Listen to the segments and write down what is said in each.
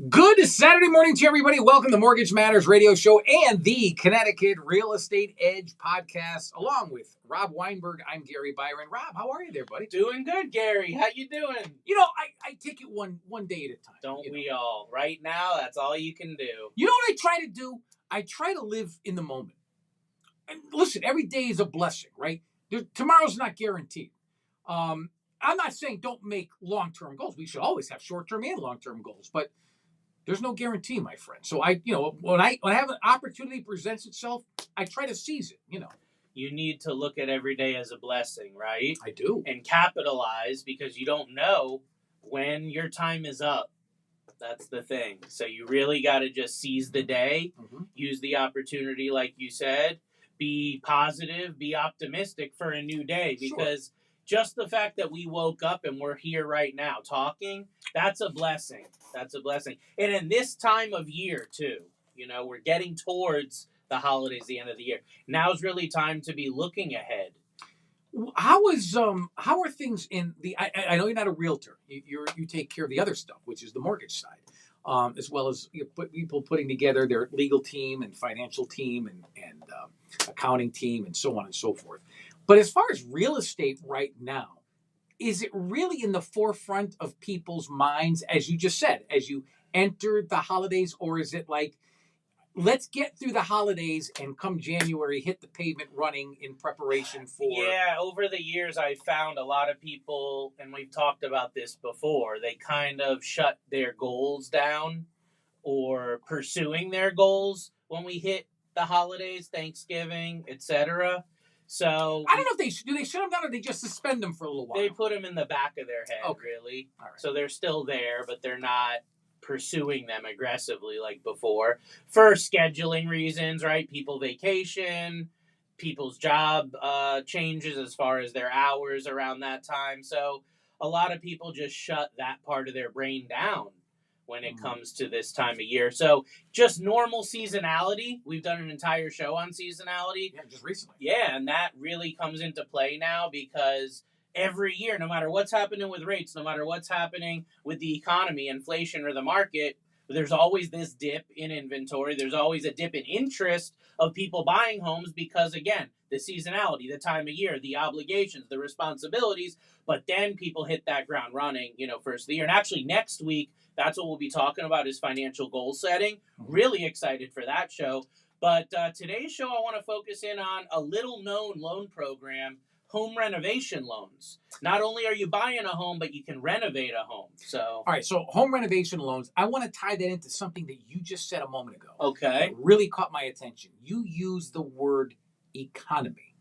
Good Saturday morning to everybody. Welcome to Mortgage Matters Radio Show and the Connecticut Real Estate Edge podcast, along with Rob Weinberg. I'm Gary Byron. Rob, how are you there, buddy? Doing good, Gary. How you doing? You know, I take it one day at a time. Don't we all? Right now, that's all you can do. You know what I try to do? I try to live in the moment. And listen, every day is a blessing, right? Tomorrow's not guaranteed. I'm not saying don't make long-term goals. We should always have short-term and long-term goals, but there's no guarantee, my friend. So when I have an opportunity presents itself, I try to seize it. You need to look at every day as a blessing, right? I do. And capitalize, because you don't know when your time is up. That's the thing. So you really got to just seize the day, use the opportunity, like you said, be positive, be optimistic for a new day, because just the fact that we woke up and we're here right now talking, that's a blessing. That's a blessing. And in this time of year, too, we're getting towards the holidays, the end of the year. Now's really time to be looking ahead. How are things in the? I know you're not a realtor. You take care of the other stuff, which is the mortgage side, as well as people putting together their legal team and financial team and accounting team and so on and so forth. But as far as real estate right now, is it really in the forefront of people's minds, as you just said, as you enter the holidays, or is it like, let's get through the holidays and come January, hit the pavement running in preparation for... Yeah, over the years, I've found a lot of people, and we've talked about this before, they kind of shut their goals down or pursuing their goals when we hit the holidays, Thanksgiving, etc. So I don't know if they shut them down or they just suspend them for a little while. They put them in the back of their head, really. All right. So they're still there, but they're not pursuing them aggressively like before for scheduling reasons, right? People vacation, people's job changes as far as their hours around that time. So a lot of people just shut that part of their brain down when it comes to this time of year. So just normal seasonality. We've done an entire show on seasonality. Yeah, just recently. Yeah, and that really comes into play now because every year, no matter what's happening with rates, no matter what's happening with the economy, inflation, or the market, there's always this dip in inventory. There's always a dip in interest of people buying homes because, again, the seasonality, the time of year, the obligations, the responsibilities. But then people hit that ground running, first of the year. And actually, next week, that's what we'll be talking about is financial goal setting. Really excited for that show. But today's show, I want to focus in on a little-known loan program, Home Renovation Loans. Not only are you buying a home, but you can renovate a home. All right, so Home Renovation Loans, I want to tie that into something that you just said a moment ago. Okay. That really caught my attention. You used the word economy.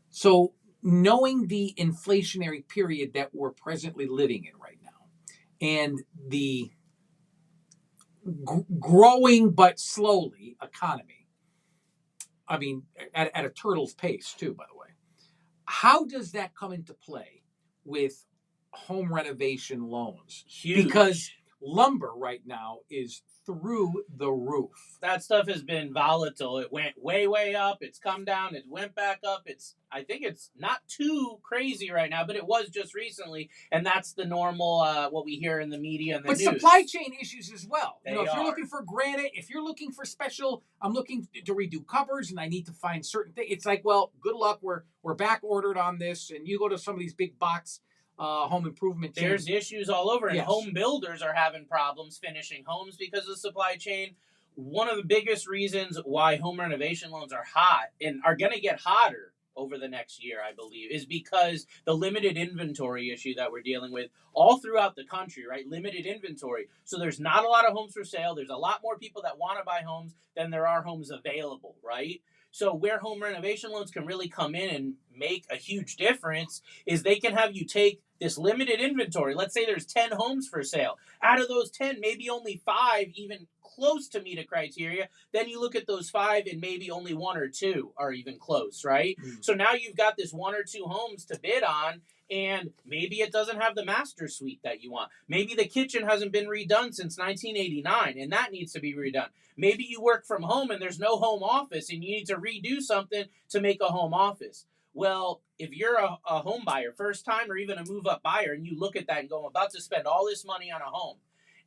So knowing the inflationary period that we're presently living in right now, and the growing but slowly economy, I mean, at a turtle's pace too, by the way. How does that come into play with home renovation loans? Huge. Because lumber right now is through the roof. That stuff has been volatile. It went way, way up. It's come down. It went back up. I think it's not too crazy right now, but it was just recently. And that's the normal, what we hear in the media and the news. But supply chain issues as well. If you're looking for granite, if you're looking for special, I'm looking to redo covers and I need to find certain things. It's like, well, good luck. We're back ordered on this. And you go to some of these big box home improvement chains. There's issues all over, and yes. Home builders are having problems finishing homes because of the supply chain. One of the biggest reasons why home renovation loans are hot and are going to get hotter over the next year, I believe, is because the limited inventory issue that we're dealing with all throughout the country, right? Limited inventory. So there's not a lot of homes for sale. There's a lot more people that want to buy homes than there are homes available, right? So where home renovation loans can really come in and make a huge difference is they can have you take this limited inventory. Let's say there's 10 homes for sale. Out of those 10, maybe only 5 even close to meet a criteria. Then you look at those 5 and maybe only 1 or 2 are even close, right? So now you've got this 1 or 2 homes to bid on, and maybe it doesn't have the master suite that you want. Maybe the kitchen hasn't been redone since 1989, and that needs to be redone. Maybe you work from home and there's no home office, and you need to redo something to make a home office. Well, if you're a home buyer, first time or even a move-up buyer, and you look at that and go, I'm about to spend all this money on a home,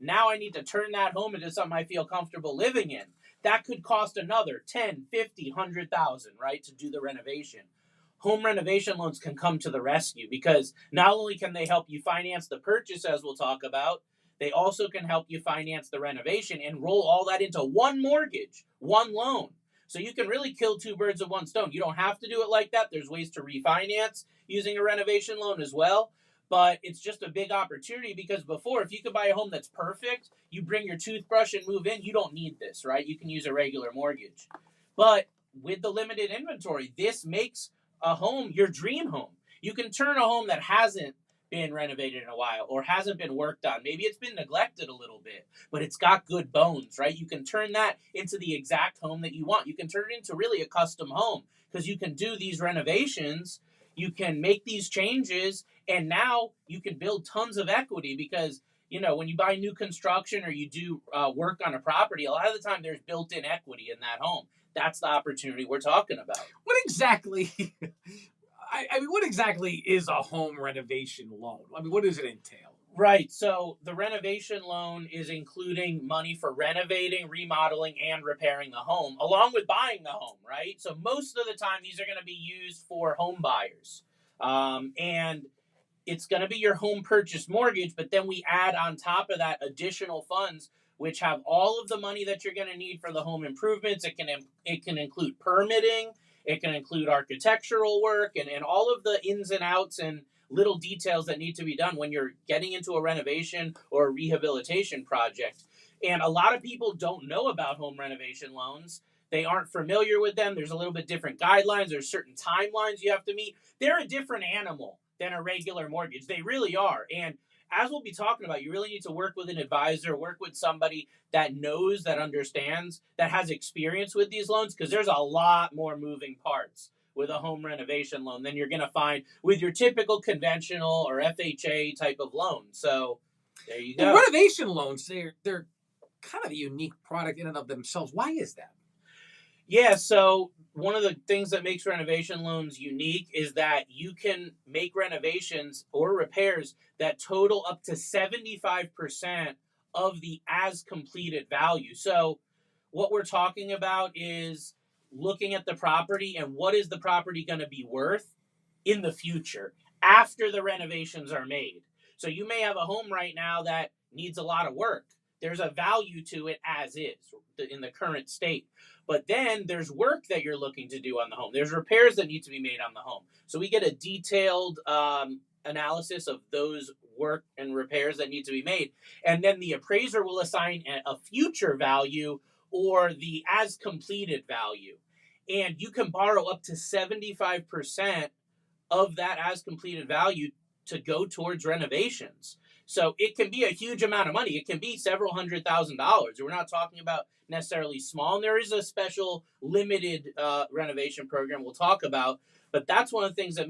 Now I need to turn that home into something I feel comfortable living in. That could cost another 10, 50, 100,000, right, to do the renovation. Home renovation loans can come to the rescue because not only can they help you finance the purchase, as we'll talk about, they also can help you finance the renovation and roll all that into one mortgage, one loan. So you can really kill two birds with one stone. You don't have to do it like that. There's ways to refinance using a renovation loan as well. But it's just a big opportunity because before, if you could buy a home that's perfect, you bring your toothbrush and move in, you don't need this, right? You can use a regular mortgage. But with the limited inventory, this makes a home your dream home. You can turn a home that hasn't been renovated in a while or hasn't been worked on. Maybe it's been neglected a little bit, but it's got good bones, right? You can turn that into the exact home that you want. You can turn it into really a custom home because you can do these renovations, you can make these changes, and now you can build tons of equity because, you know, when you buy new construction or you do work on a property, a lot of the time there's built-in equity in that home. That's the opportunity we're talking about. What exactly? I mean, what exactly is a home renovation loan? I mean, what does it entail? Right. So the renovation loan is including money for renovating, remodeling, and repairing the home, along with buying the home, right? So most of the time, these are going to be used for home buyers. And it's going to be your home purchase mortgage, but then we add on top of that additional funds, which have all of the money that you're going to need for the home improvements. It can include permitting. It can include architectural work and all of the ins and outs and little details that need to be done when you're getting into a renovation or a rehabilitation project. And a lot of people don't know about home renovation loans. They aren't familiar with them. There's a little bit different guidelines. There's certain timelines you have to meet. They're a different animal than a regular mortgage. They really are. And as we'll be talking about, you really need to work with an advisor, work with somebody that knows, that understands, that has experience with these loans, because there's a lot more moving parts with a home renovation loan than you're going to find with your typical conventional or FHA type of loan. So there you go. Well, renovation loans, they're kind of a unique product in and of themselves. Why is that? Yeah, so one of the things that makes renovation loans unique is that you can make renovations or repairs that total up to 75% of the as completed value. So what we're talking about is looking at the property and what is the property going to be worth in the future after the renovations are made. So you may have a home right now that needs a lot of work. There's a value to it as is in the current state. But then there's work that you're looking to do on the home. There's repairs that need to be made on the home. So we get a detailed analysis of those work and repairs that need to be made. And then the appraiser will assign a future value or the as completed value. And you can borrow up to 75% of that as completed value to go towards renovations. So it can be a huge amount of money. It can be several $100,000. We're not talking about necessarily small. And there is a special limited renovation program we'll talk about. But that's one of the things that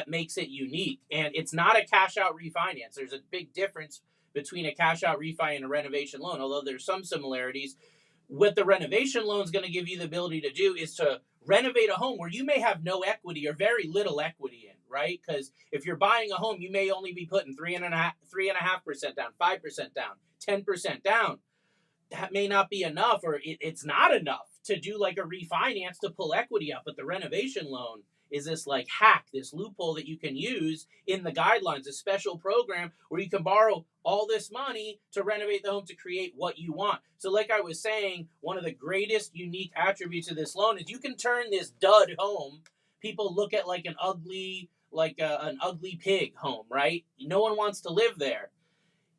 makes it unique. And it's not a cash out refinance. There's a big difference between a cash out refi and a renovation loan, although there's some similarities. What the renovation loan is going to give you the ability to do is to renovate a home where you may have no equity or very little equity in, right? Because if you're buying a home, you may only be putting 3.5% down, 5% down, 10% down. That may not be enough, or it's not enough to do like a refinance to pull equity up. But the renovation loan is this like hack, this loophole that you can use in the guidelines, a special program where you can borrow all this money to renovate the home to create what you want. So like I was saying, one of the greatest unique attributes of this loan is you can turn this dud home. People look at like an ugly pig home, right? No one wants to live there.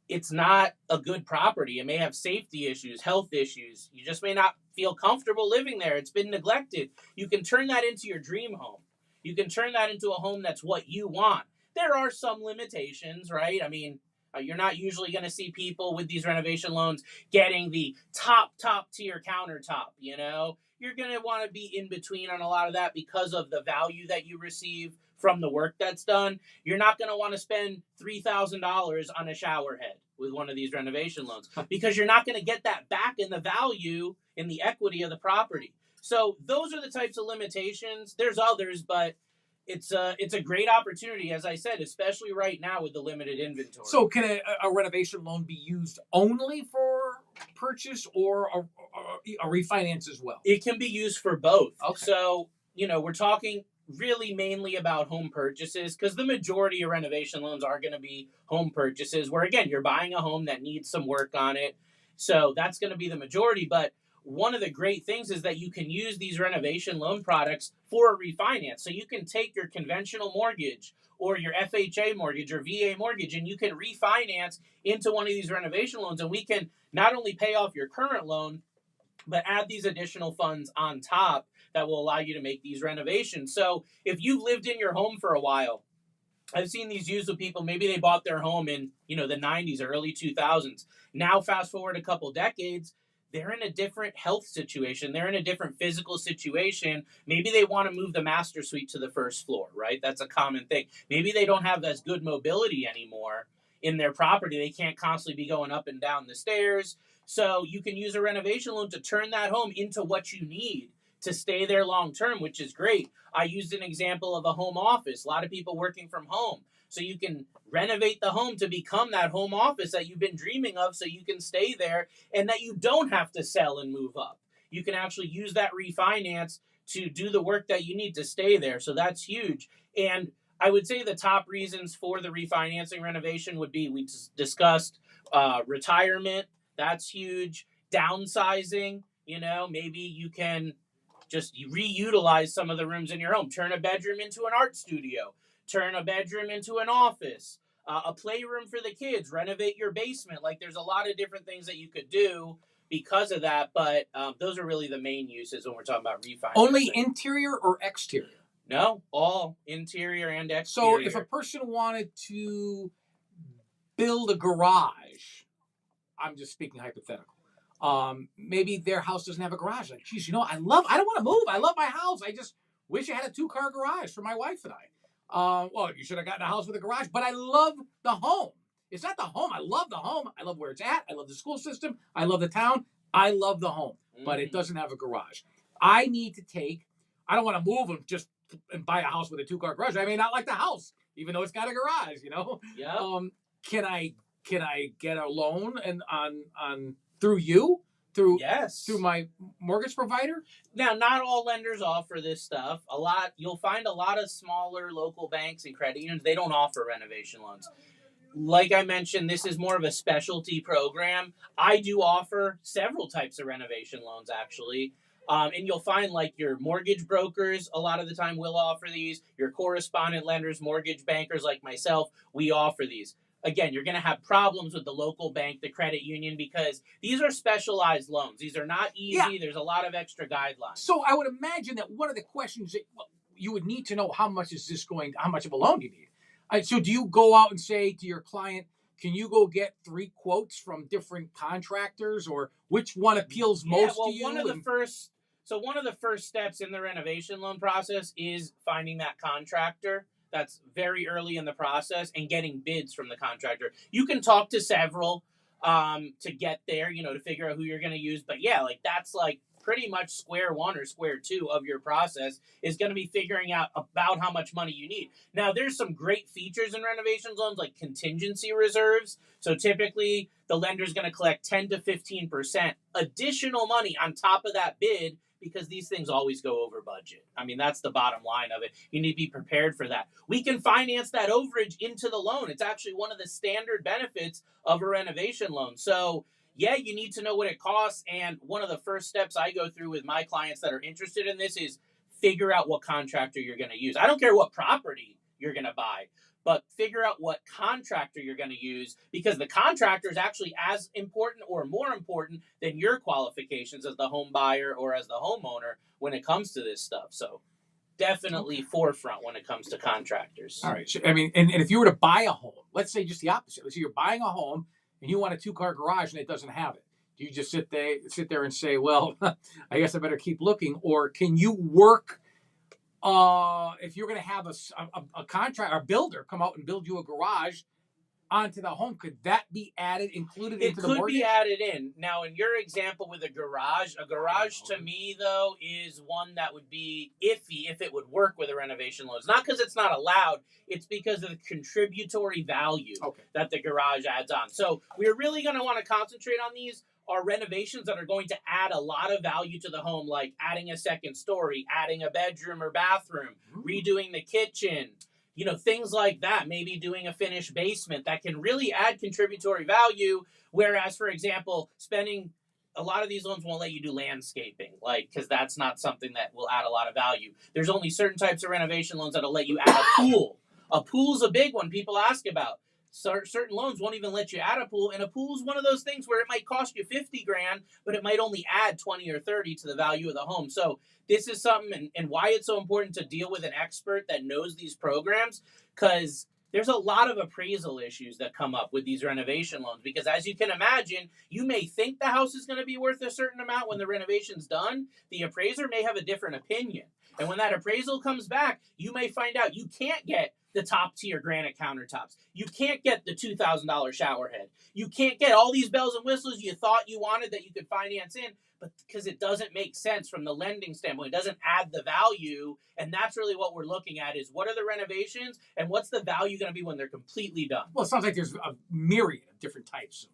It's not a good property. It may have safety issues, health issues. You just may not feel comfortable living there. It's been neglected. You can turn that into your dream home. You can turn that into a home that's what you want. There are some limitations, right? I mean, you're not usually going to see people with these renovation loans getting the top tier countertop, you know? You're going to want to be in between on a lot of that because of the value that you receive from the work that's done. You're not going to want to spend $3,000 on a shower head with one of these renovation loans because you're not going to get that back in the value, in the equity of the property. So those are the types of limitations. There's others, but it's a great opportunity, as I said, especially right now with the limited inventory. So can a renovation loan be used only for purchase or a refinance as well? It can be used for both. Okay. So, we're talking really mainly about home purchases because the majority of renovation loans are going to be home purchases where, again, you're buying a home that needs some work on it. So that's going to be the majority. But one of the great things is that you can use these renovation loan products for a refinance. So you can take your conventional mortgage or your FHA mortgage or VA mortgage and you can refinance into one of these renovation loans. And we can not only pay off your current loan, but add these additional funds on top that will allow you to make these renovations. So if you've lived in your home for a while, I've seen these used with people, maybe they bought their home in, the 90s or early 2000s. Now, fast forward a couple decades, they're in a different health situation. They're in a different physical situation. Maybe they want to move the master suite to the first floor, right? That's a common thing. Maybe they don't have as good mobility anymore in their property. They can't constantly be going up and down the stairs. So you can use a renovation loan to turn that home into what you need to stay there long term, which is great. I used an example of a home office. A lot of people working from home. So you can renovate the home to become that home office that you've been dreaming of so you can stay there and that you don't have to sell and move up. You can actually use that refinance to do the work that you need to stay there. So that's huge. And I would say the top reasons for the refinancing renovation would be, we discussed retirement. That's huge. Downsizing, maybe you can just reutilize some of the rooms in your home. Turn a bedroom into an art studio. Turn a bedroom into an office. A playroom for the kids. Renovate your basement. Like, there's a lot of different things that you could do because of that. But those are really the main uses when we're talking about refinancing. Only interior or exterior? No, all interior and exterior. So if a person wanted to build a garage, I'm just speaking hypothetical. Maybe their house doesn't have a garage. Like, geez, I don't want to move. I love my house. I just wish I had a 2-car garage for my wife and I. Well, you should have gotten a house with a garage, but I love the home. It's not the home. I love the home. I love where it's at. I love the school system. I love the town. I love the home, but it doesn't have a garage. I don't want to move and buy a house with a 2-car garage. I may not like the house, even though it's got a garage, Yeah. Can I get a loan through you? Yes. Through my mortgage provider? Now, not all lenders offer this stuff. You'll find a lot of smaller local banks and credit unions, they don't offer renovation loans. Like I mentioned, this is more of a specialty program. I do offer several types of renovation loans, actually. And you'll find like your mortgage brokers, a lot of the time will offer these. Your correspondent lenders, mortgage bankers like myself, we offer these. Again, you're going to have problems with the local bank, the credit union, because these are specialized loans. These are not easy. Yeah. There's a lot of extra guidelines. So I would imagine that one of the questions that you would need to know, how much of a loan you need. So do you go out and say to your client, can you go get 3 quotes from different contractors, or which one appeals most to you? One of the first steps in the renovation loan process is finding that contractor. That's very early in the process, and getting bids from the contractor. You can talk to several to get there, to figure out who you're going to use. But yeah, that's pretty much square one or square two of your process is going to be figuring out about how much money you need. Now, there's some great features in renovation loans like contingency reserves. So typically the lender is going to collect 10 to 15% additional money on top of that bid, because these things always go over budget. I mean, that's the bottom line of it. You need to be prepared for that. We can finance that overage into the loan. It's actually one of the standard benefits of a renovation loan. So yeah, you need to know what it costs. And one of the first steps I go through with my clients that are interested in this is figure out what contractor you're going to use. I don't care what property you're going to buy, but figure out what contractor you're going to use, because the contractor is actually as important or more important than your qualifications as the home buyer or as the homeowner when it comes to this stuff. So definitely forefront when it comes to contractors. All right. I mean, and if you were to buy a home, let's say just the opposite. Let's say you're buying a home and you want a 2-car garage and it doesn't have it. Do you just sit there and say, well, I guess I better keep looking? Or can you work, if you're going to have a contractor, a builder come out and build you a garage, onto the home. Could that be added, included It into the could mortgage? be added in. Now, in your example with a garage to me, though, is one that would be iffy if it would work with a renovation loan. It's not because it's not allowed. It's because of the contributory value that the garage adds on. So we're really going to want to concentrate on these are renovations that are going to add a lot of value to the home, like adding a second story, adding a bedroom or bathroom, redoing the kitchen, things like that. Maybe doing a finished basement that can really add contributory value. Whereas, for example, spending a lot of these loans won't let you do landscaping, because that's not something that will add a lot of value. There's only certain types of renovation loans that'll let you add a pool. A pool's a big one people ask about. Certain loans won't even let you add a pool, and a pool's one of those things where it might cost you $50,000, but it might only add 20 or 30 to the value of the home. So this is something, and why it's so important to deal with an expert that knows these programs, because there's a lot of appraisal issues that come up with these renovation loans. Because as you can imagine, you may think the house is going to be worth a certain amount when the renovation's done. The appraiser may have a different opinion. And when that appraisal comes back, you may find out you can't get the top tier granite countertops. You can't get the $2,000 shower head. You can't get all these bells and whistles you thought you wanted that you could finance in, but because it doesn't make sense from the lending standpoint, it doesn't add the value. And that's really what we're looking at is what are the renovations and what's the value going to be when they're completely done? Well, it sounds like there's a myriad of different types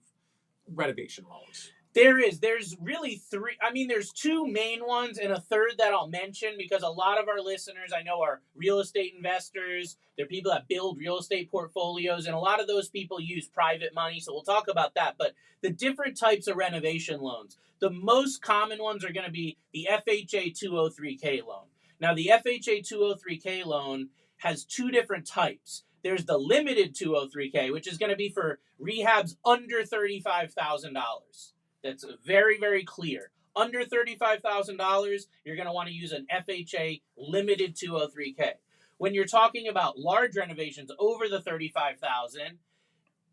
of renovation loans. There's really three. I mean, there's two main ones and a third that I'll mention because a lot of our listeners I know are real estate investors. They're people that build real estate portfolios, and a lot of those people use private money. So we'll talk about that. But the different types of renovation loans, the most common ones are going to be the FHA 203K loan. Now, the FHA 203K loan has two different types. There's the limited 203K, which is going to be for rehabs under $35,000. That's very, very clear. Under $35,000, you're going to want to use an FHA limited 203K. When you're talking about large renovations over the $35,000,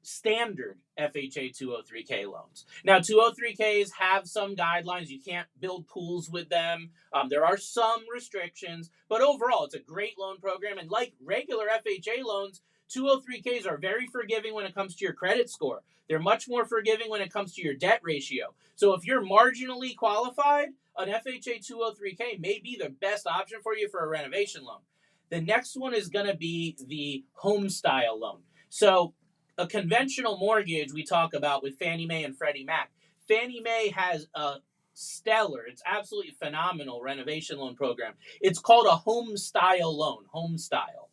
standard FHA 203K loans. Now, 203Ks have some guidelines. You can't build pools with them. There are some restrictions, but overall, it's a great loan program. And like regular FHA loans, 203Ks are very forgiving when it comes to your credit score. They're much more forgiving when it comes to your debt ratio. So if you're marginally qualified, an FHA 203K may be the best option for you for a renovation loan. The next one is going to be the HomeStyle loan. So a conventional mortgage we talk about with FannieMae and Freddie Mac. FannieMae has a stellar, it's absolutely phenomenal renovation loan program. It's called a HomeStyle loan, HomeStyle.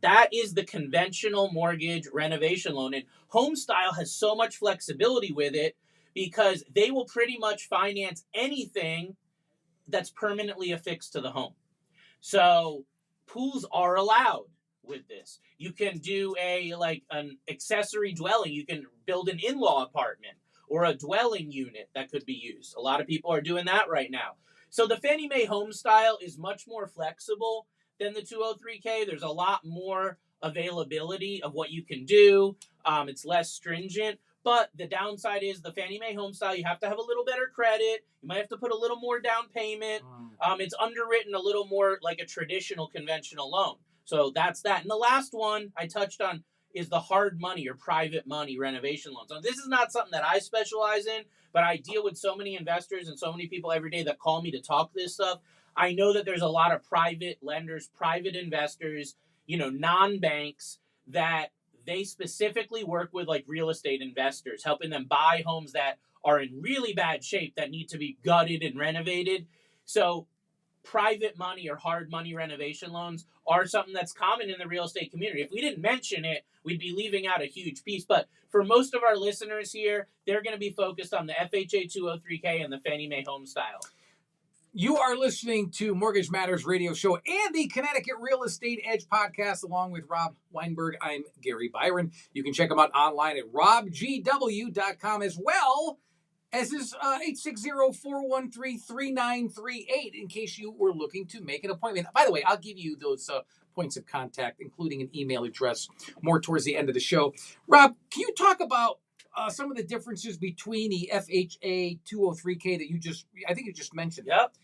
That is the conventional mortgage renovation loan. And HomeStyle has so much flexibility with it because they will pretty much finance anything that's permanently affixed to the home. So pools are allowed with this. You can do an accessory dwelling. You can build an in-law apartment or a dwelling unit that could be used. A lot of people are doing that right now. So the FannieMae HomeStyle is much more flexible than the 203K. There's a lot more availability of what you can do. It's less stringent. But the downside is the FannieMae HomeStyle, you have to have a little better credit. You might have to put a little more down payment. It's underwritten a little more like a traditional conventional loan. So that's that. And the last one I touched on is the hard money or private money renovation loans. Now, this is not something that I specialize in, but I deal with so many investors and so many people every day that call me to talk this stuff. I know that there's a lot of private lenders, private investors, non-banks that they specifically work with like real estate investors, helping them buy homes that are in really bad shape that need to be gutted and renovated. So private money or hard money renovation loans are something that's common in the real estate community. If we didn't mention it, we'd be leaving out a huge piece. But for most of our listeners here, they're going to be focused on the FHA 203K and the FannieMae HomeStyle. You are listening to Mortgage Matters Radio Show and the Connecticut Real Estate Edge podcast, along with Rob Weinberg. I'm Gary Byron. You can check him out online at robgw.com as well as his 860-413-3938 in case you were looking to make an appointment. By the way, I'll give you those points of contact, including an email address, more towards the end of the show. Rob, can you talk about some of the differences between the FHA 203K that I think you just mentioned? Yep.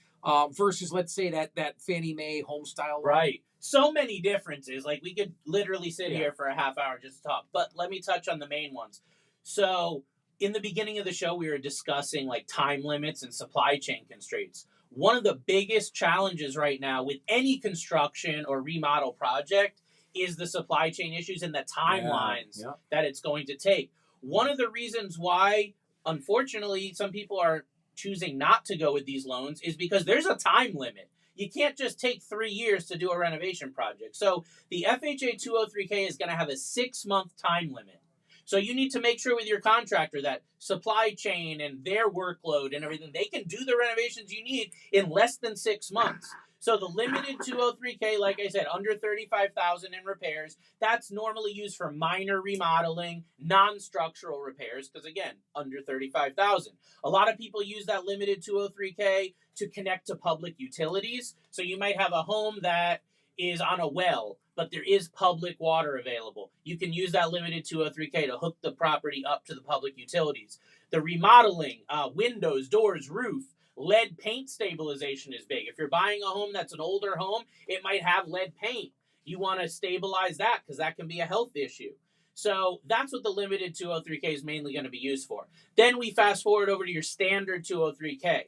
Versus, let's say, that FannieMae HomeStyle loan? Right. So many differences. Like, we could literally sit Yeah. here for a half hour just to talk. But let me touch on the main ones. So, in the beginning of the show, we were discussing like time limits and supply chain constraints. One of the biggest challenges right now with any construction or remodel project is the supply chain issues and the timelines that it's going to take. One of the reasons why, unfortunately, some people are choosing not to go with these loans is because there's a time limit. You can't just take 3 years to do a renovation project. So the FHA 203K is going to have a 6-month time limit. So you need to make sure with your contractor that supply chain and their workload and everything, they can do the renovations you need in less than 6 months. So the limited 203K, like I said, under $35,000 in repairs, that's normally used for minor remodeling, non-structural repairs, because again, under $35,000. A lot of people use that limited 203K to connect to public utilities. So you might have a home that is on a well, but there is public water available. You can use that limited 203K to hook the property up to the public utilities. The remodeling, windows, doors, roof, lead paint stabilization is big. If you're buying a home that's an older home, it might have lead paint. You want to stabilize that because that can be a health issue. So that's what the limited 203K is mainly going to be used for. Then we fast forward over to your standard 203K.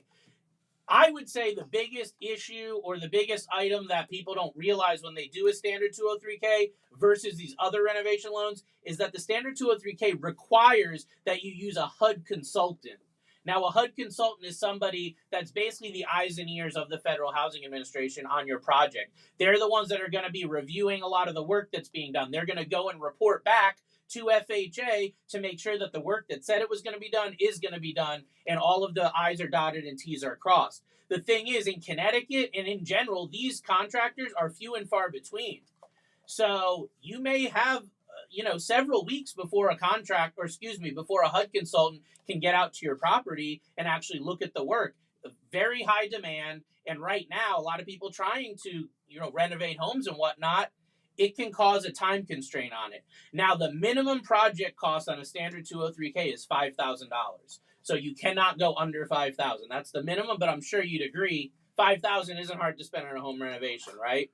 I would say the biggest issue or the biggest item that people don't realize when they do a standard 203K versus these other renovation loans is that the standard 203K requires that you use a HUD consultant. Now, a HUD consultant is somebody that's basically the eyes and ears of the Federal Housing Administration on your project. They're the ones that are going to be reviewing a lot of the work that's being done. They're going to go and report back to FHA to make sure that the work that said it was going to be done is going to be done and all of the I's are dotted and T's are crossed. The thing is, in Connecticut and in general, these contractors are few and far between. So you may have, several weeks before a before a HUD consultant can get out to your property and actually look at the work. Very high demand. And right now, a lot of people trying to, renovate homes and whatnot, it can cause a time constraint on it. Now, the minimum project cost on a standard 203K is $5,000. So you cannot go under $5,000. That's the minimum, but I'm sure you'd agree $5,000 isn't hard to spend on a home renovation, right?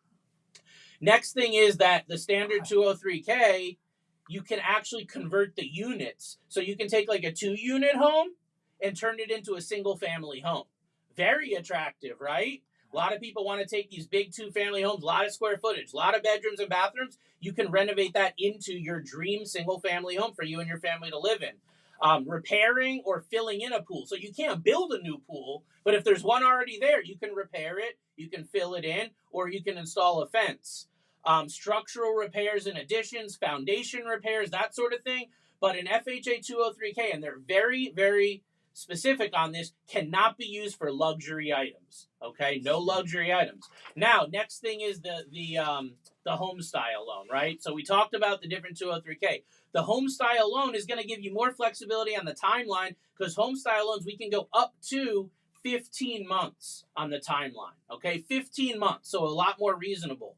Next thing is that the standard 203K, you can actually convert the units. So you can take like a 2-unit home and turn it into a single-family home. Very attractive, right? A lot of people want to take these big 2-family homes, a lot of square footage, a lot of bedrooms and bathrooms. You can renovate that into your dream single-family home for you and your family to live in. Repairing or filling in a pool. So you can't build a new pool, but if there's one already there, you can repair it, you can fill it in, or you can install a fence. Structural repairs and additions, foundation repairs, that sort of thing. But an FHA 203K, and they're very, very specific on this, cannot be used for luxury items. Okay, no luxury items. Now, next thing is the HomeStyle loan, right? So we talked about the different 203K. The HomeStyle loan is going to give you more flexibility on the timeline because HomeStyle loans, we can go up to 15 months on the timeline. Okay, 15 months, so a lot more reasonable.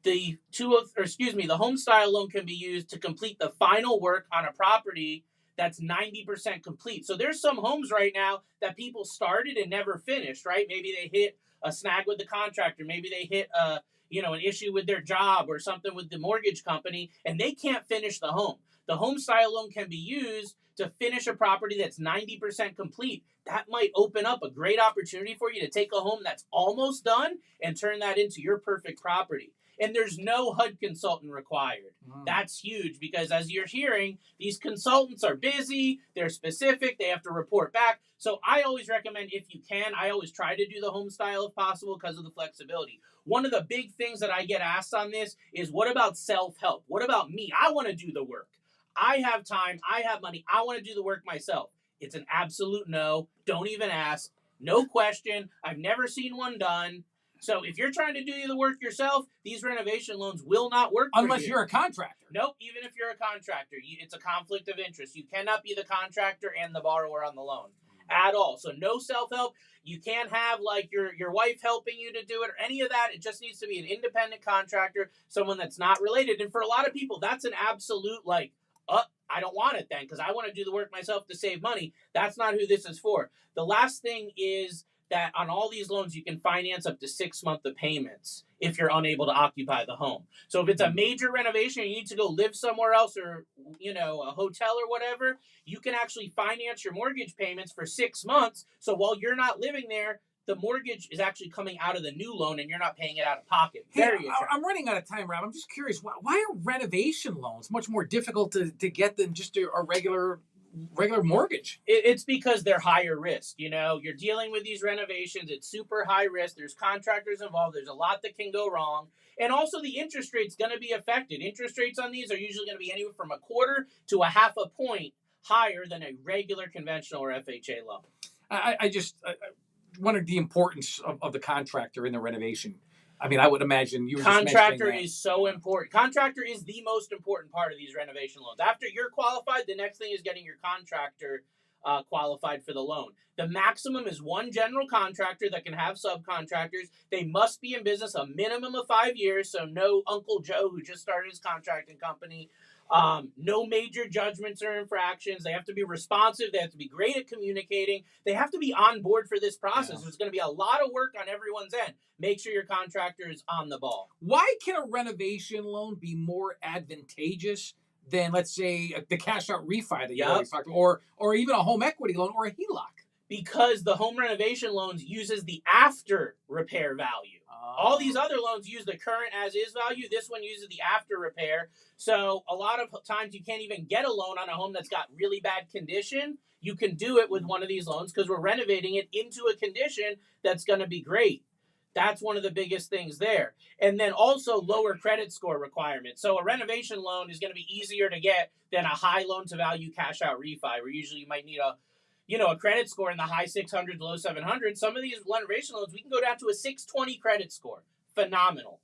The HomeStyle loan can be used to complete the final work on a property that's 90% complete. So there's some homes right now that people started and never finished, right? Maybe they hit a snag with the contractor. Maybe they hit an issue with their job or something with the mortgage company, and they can't finish the home. The HomeStyle loan can be used to finish a property that's 90% complete. That might open up a great opportunity for you to take a home that's almost done and turn that into your perfect property. And there's no HUD consultant required. That's huge because as you're hearing, these consultants are busy, they're specific, they have to report back. So I always recommend, if you can, I always try to do the HomeStyle if possible because of the flexibility. One of the big things that I get asked on this is, what about self-help? What about me? I want to do the work. I have time, I have money, I want to do the work myself. It's an absolute no. Don't even ask. No question. I've never seen one done. So if you're trying to do the work yourself, these renovation loans will not work for you. Unless you're a contractor. Nope, even if you're a contractor. It's a conflict of interest. You cannot be the contractor and the borrower on the loan at all. So no self-help. You can't have like your wife helping you to do it or any of that. It just needs to be an independent contractor, someone that's not related. And for a lot of people, that's an absolute I don't want it then because I want to do the work myself to save money. That's not who this is for. The last thing is that on all these loans, you can finance up to 6 months of payments if you're unable to occupy the home. So if it's a major renovation and you need to go live somewhere else or, a hotel or whatever, you can actually finance your mortgage payments for 6 months. So while you're not living there, the mortgage is actually coming out of the new loan and you're not paying it out of pocket. I'm running out of time, Rob. I'm just curious, why are renovation loans much more difficult to get than just a regular mortgage? It's because they're higher risk. You're dealing with these renovations. It's super high risk. There's contractors involved. There's a lot that can go wrong. And also the interest rate's going to be affected. Interest rates on these are usually going to be anywhere from 1/4 to 1/2 point higher than a regular conventional or FHA loan. I just wondered the importance of the contractor in the renovation. I mean, I would imagine you were Contractor is so important. Contractor is the most important part of these renovation loans. After you're qualified, the next thing is getting your contractor qualified for the loan. The maximum is one general contractor that can have subcontractors. They must be in business a minimum of 5 years, so no Uncle Joe who just started his contracting company. No major judgments or infractions. They have to be responsive. They have to be great at communicating. They have to be on board for this process. Yeah. There's going to be a lot of work on everyone's end. Make sure your contractor is on the ball. Why can a renovation loan be more advantageous than, let's say, the cash out refi that you always talked about, or even a home equity loan or a HELOC? Because the home renovation loans uses the after repair value. All these other loans use the current as is value. This one uses the after repair. So a lot of times you can't even get a loan on a home that's got really bad condition. You can do it with one of these loans because we're renovating it into a condition that's going to be great. That's one of the biggest things there. And then also lower credit score requirements. So a renovation loan is going to be easier to get than a high loan to value cash out refi, where usually you might need a credit score in the high 600s, low 700s. Some of these renovation loans, we can go down to a 620 credit score. Phenomenal.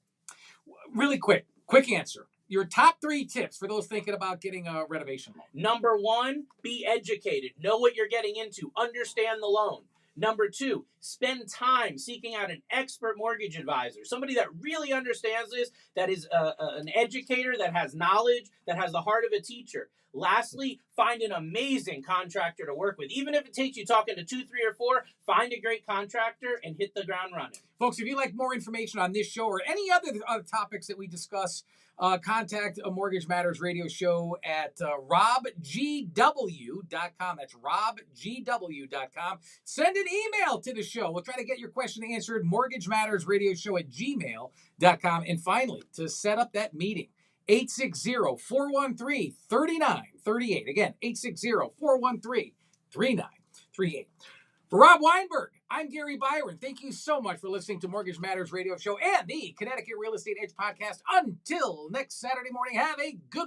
Really quick answer. Your top 3 tips for those thinking about getting a renovation loan. Number 1, be educated. Know what you're getting into. Understand the loan. Number 2, spend time seeking out an expert mortgage advisor, somebody that really understands this, that is an educator, that has knowledge, that has the heart of a teacher. Lastly, find an amazing contractor to work with. Even if it takes you talking to 2, 3, or 4, find a great contractor and hit the ground running. Folks, if you'd like more information on this show or any other topics that we discuss, contact a Mortgage Matters radio show at robgw.com. That's robgw.com. Send an email to the show. We'll try to get your question answered. Mortgage Matters radio show at gmail.com. And finally, to set up that meeting, 860-413-3938. Again, 860-413-3938. For Rob Weinberg, I'm Gary Byron. Thank you so much for listening to Mortgage Matters Radio Show and the Connecticut Real Estate Edge podcast. Until next Saturday morning, have a good